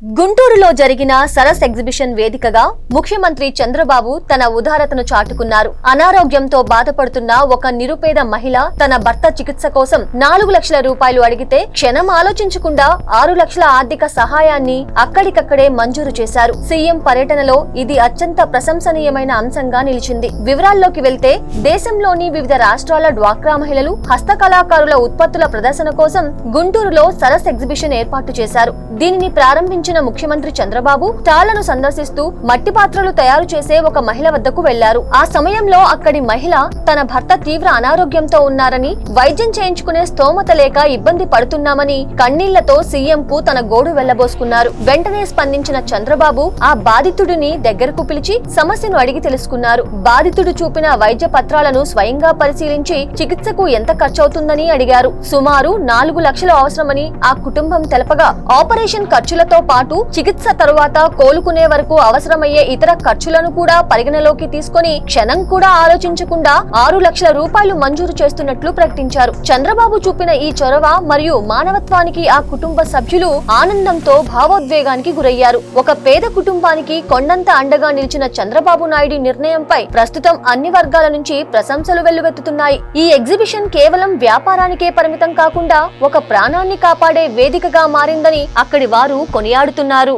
గుంటూరులో జరిగిన సరస్ ఎగ్జిబిషన్ వేదికగా ముఖ్యమంత్రి చంద్రబాబు తన ఉదారతను చాటుకున్నారు. అనారోగ్యంతో బాధపడుతున్న ఒక నిరుపేద మహిళ తన భర్త చికిత్స కోసం 4 లక్షల రూపాయలు అడిగితే క్షణం ఆలోచించకుండా 6 లక్షల ఆర్థిక సహాయాన్ని అక్కడికక్కడే మంజూరు చేశారు. సీఎం పర్యటనలో ఇది అత్యంత ప్రశంసనీయమైన అంశంగా నిలిచింది. వివరాల్లోకి వెళ్తే దేశంలోని వివిధ రాష్ట్రాల డ్వాక్రా మహిళలు హస్తకళాకారుల ఉత్పత్తుల ప్రదర్శన కోసం గుంటూరులో సరస్ ఎగ్జిబిషన్ ఏర్పాటు చేశారు. దీనిని ప్రారంభించిన ముఖ్యమంత్రి చంద్రబాబు స్టాళ్లను సందర్శిస్తూ మట్టి పాత్రలు తయారు చేసే ఒక మహిళ వద్దకు వెళ్లారు. ఆ సమయంలో అక్కడి మహిళ తన భర్త తీవ్ర అనారోగ్యంతో ఉన్నారని, వైద్యం చేయించుకునే స్తోమత లేక ఇబ్బంది పడుతున్నామని కన్నీళ్లతో సీఎం కు తన గోడు వెళ్లబోసుకున్నారు. వెంటనే స్పందించిన చంద్రబాబు ఆ బాధితుడిని దగ్గరకు పిలిచి సమస్యను అడిగి తెలుసుకున్నారు. బాధితుడు చూపిన వైద్య పత్రాలను స్వయంగా పరిశీలించి చికిత్సకు ఎంత ఖర్చవుతుందని అడిగారు. సుమారు 4 లక్షలు అవసరమని ఆ కుటుంబం తెలపగా ఆపరేషన్ ఖర్చులతో పాటు చికిత్స తరువాత కోలుకునే వరకు అవసరమయ్యే ఇతర ఖర్చులను కూడా పరిగణలోకి తీసుకుని క్షణం కూడా ఆలోచించకుండా 6 లక్షల రూపాయలు మంజూరు చేస్తున్నట్లు ప్రకటించారు. చంద్రబాబు చూపిన ఈ చొరవ మరియు మానవత్వానికి ఆ కుటుంబ సభ్యులు ఆనందంతో భావోద్వేగానికి గురయ్యారు. ఒక పేద కుటుంబానికి కొండంత అండగా నిలిచిన చంద్రబాబు నాయుడు నిర్ణయంపై ప్రస్తుతం అన్ని వర్గాల నుంచి ప్రశంసలు వెల్లువెత్తుతున్నాయి. ఈ ఎగ్జిబిషన్ కేవలం వ్యాపారానికే పరిమితం కాకుండా ఒక ప్రాణాన్ని కాపాడే వేదికగా మారిందని అక్కడి వారు కొనియాడుతున్నారు.